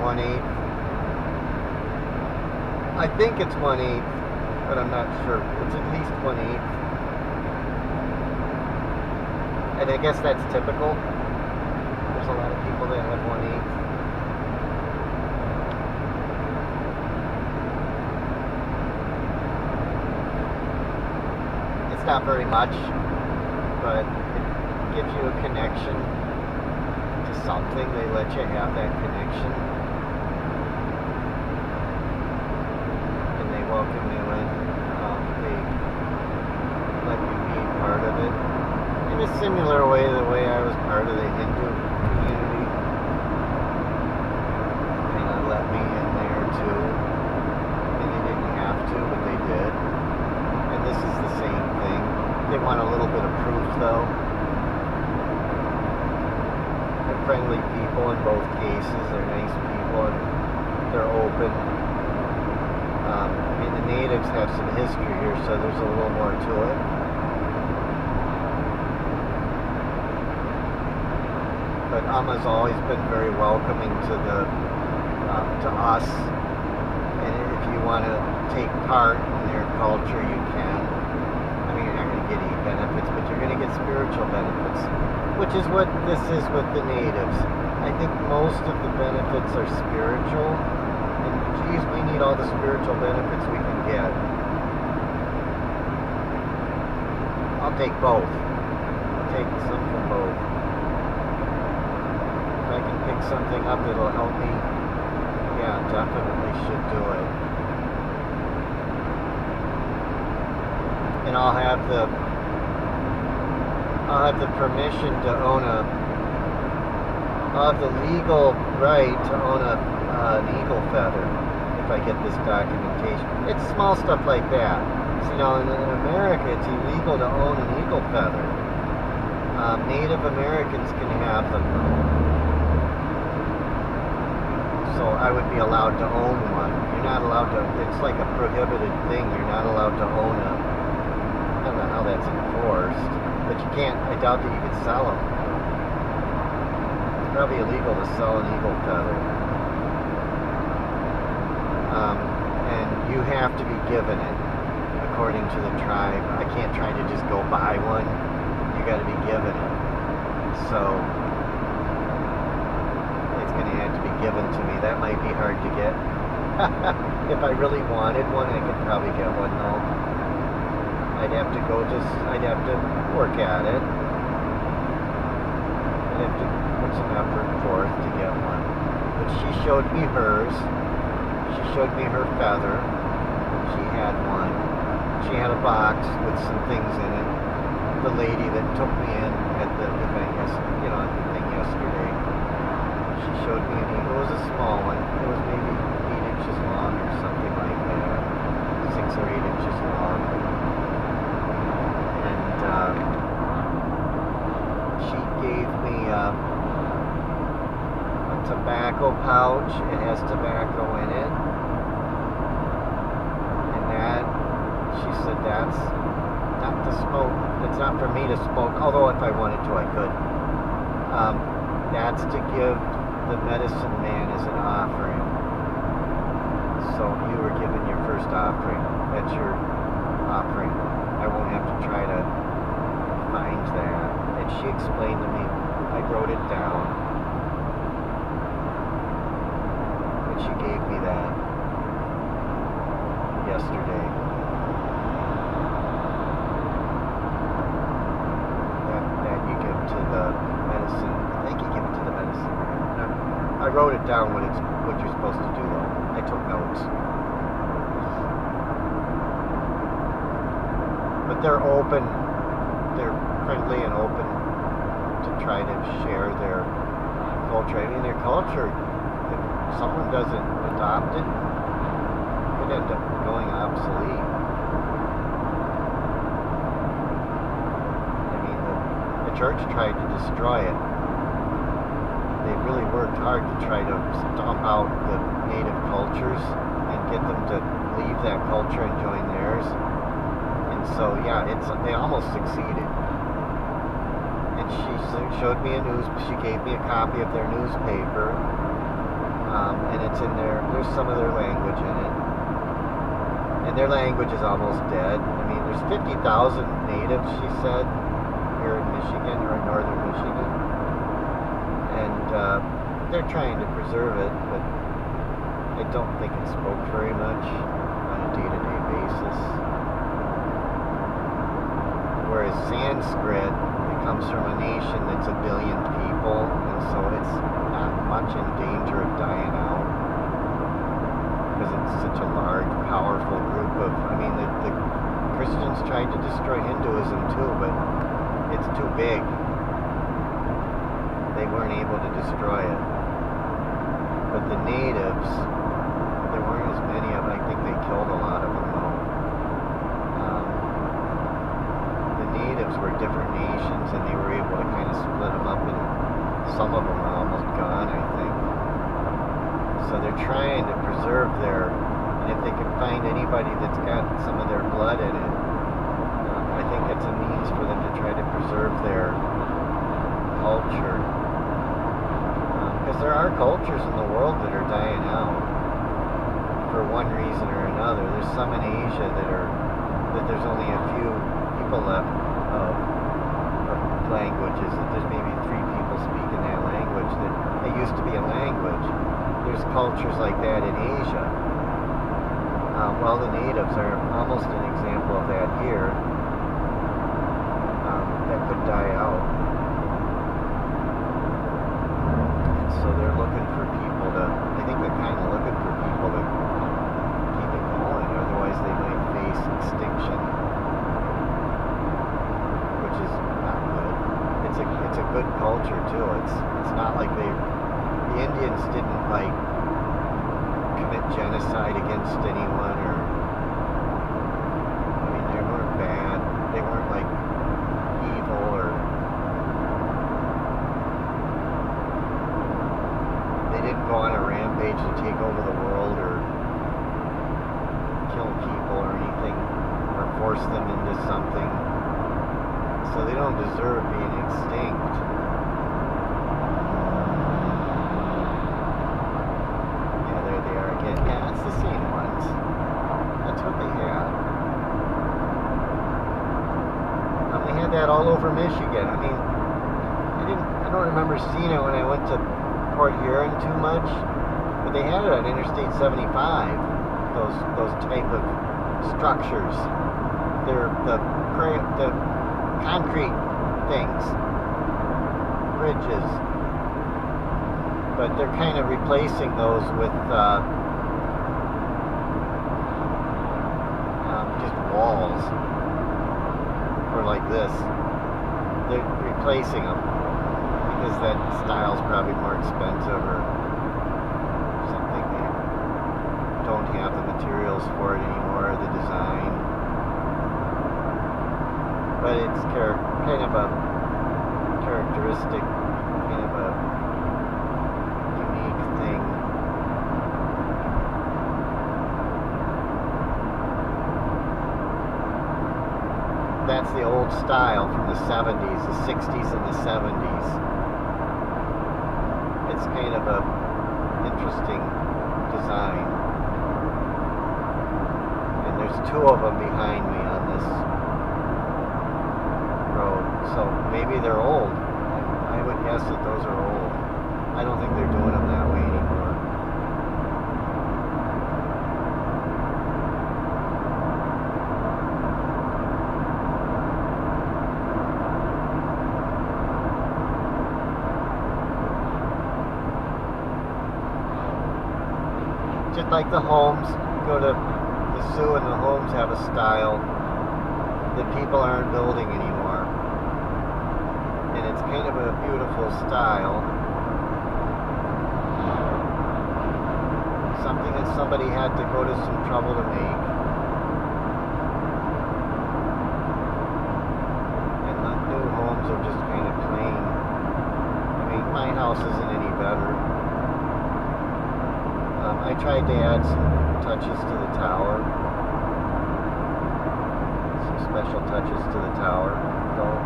1/8. I think it's 1/8, but I'm not sure. It's at least 1/8. And I guess that's typical. There's a lot of people that have 1/8. It's not very much, but it gives you a connection to something. They let you have that connection. And they welcome you in. They let you be part of it. In a similar way, the way I was part of the Hindu community. They let me in there too. And they didn't have to, but they did. And this is the same thing. They want a little bit of proof though. They're friendly people in both cases. They're nice people and they're open. The natives have some history here, so there's a little more to it. But Amma's always been very welcoming to us, and if you want to take part in their culture, you can. I mean, you're not going to get any benefits, but you're going to get spiritual benefits, which is what this is with the natives. I think most of the benefits are spiritual, and geez, we need all the spiritual benefits we can get. I'll take both. I'll take some from both. If I can pick something up that'll help me, yeah, definitely should do it. And I'll have the permission to own I'll have the legal right to own an eagle feather if I get this documentation. It's small stuff like that. So, in America, it's illegal to own an eagle feather. Native Americans can have them though. So I would be allowed to own one. You're not allowed to, it's like a prohibited thing. You're not allowed to own I don't know how that's enforced, but you can't, I doubt that you could sell them. It's probably illegal to sell an eagle feather. And you have to be given it according to the tribe. I can't try to just go buy one. You got to be given it. So it's going to have to be given to me. That might be hard to get. If I really wanted one, I could probably get one though. I'd have to work at it. I'd have to put some effort forth to get one. But she showed me hers. She showed me her feather. She had one. She had a box with some things in it. The lady that took me in at the event, at the thing yesterday, she showed me an eagle. It was a small one. It was maybe 8 inches long or something like that. 6 or 8 inches long. And she gave me a tobacco pouch. It has tobacco in it. And that, she said, that's not to smoke. It's not for me to smoke, although if I wanted to, I could. That's to give the medicine man as an offering. So you were given your first offering. That's your offering. I won't have to try to find that. And she explained to me. I wrote it down. And she gave me that yesterday. That you give to the medicine. I think you give it to the medicine man. I wrote it down what you're supposed to do though. I took notes. But they're open, they're friendly and open to try to share their culture. I mean, their culture, if someone doesn't adopt it, it could end up going obsolete. I mean, the church tried to destroy it. They really worked hard to try to stomp out the native cultures and get them to leave that culture and join theirs. And so, yeah, they almost succeeded. And she showed me she gave me a copy of their newspaper. and it's in there's some of their language in it. And their language is almost dead. I mean, there's 50,000 natives, she said, here in Michigan, or in northern Michigan. And they're trying to preserve it, but I don't think it's spoke very much on a day-to-day basis. Whereas Sanskrit, it comes from a nation that's 1 billion people, and so it's not much in danger of dying out. Because it's such a large, powerful group of, I mean, the Christians tried to destroy Hinduism too, but it's too big. They weren't able to destroy it. But the natives, there weren't as many of them. I think they killed a lot of them though. The natives were different nations, and they were able to kind of split them up, and some of them are almost gone, I think. So they're trying to preserve and if they can find anybody that's got some of their blood in it, I think it's a means for them to try to preserve their culture. Because there are cultures in the world that are dying out for one reason or another. There's some in Asia that there's only a few people left of languages, that there's maybe 3 people speaking that language, that it used to be a language. There's cultures like that in Asia. Well, the natives are almost an example of that here. That could die out. And so they're looking for people I think they're kind of looking for people to keep it going, otherwise they might face extinction, which is not good. It's a good culture too. It's not like the Indians didn't like commit genocide against anyone, or I mean, they weren't bad. They weren't like evil, or they didn't go on a rampage to take over the world or kill people or anything, or force them into something. So they don't deserve being extinct. Yeah, it's the same ones. That's what they had. We had that all over Michigan. I mean, I don't remember seeing it when I went to Port Huron too much, but they had it on Interstate 75. Those type of structures. They're the concrete things, bridges, but they're kind of replacing those with just walls, or like this. They're replacing them because that style's probably more expensive or something. They don't have the materials for it anymore, the design. But it's kind of a characteristic, kind of a unique thing. That's the old style from the 70s, the 60s and the 70s. It's kind of a interesting design. And there's 2 of them behind me on this road. So maybe they're old. I would guess that those are old. I don't think they're doing them that way anymore. Just like the homes, go to the Sioux and the homes have a style that people aren't building anymore. And it's kind of a beautiful style. Something that somebody had to go to some trouble to make. And the new homes are just kind of plain. I mean, my house isn't any better. I tried to add some touches to the tower. Some special touches to the tower, though.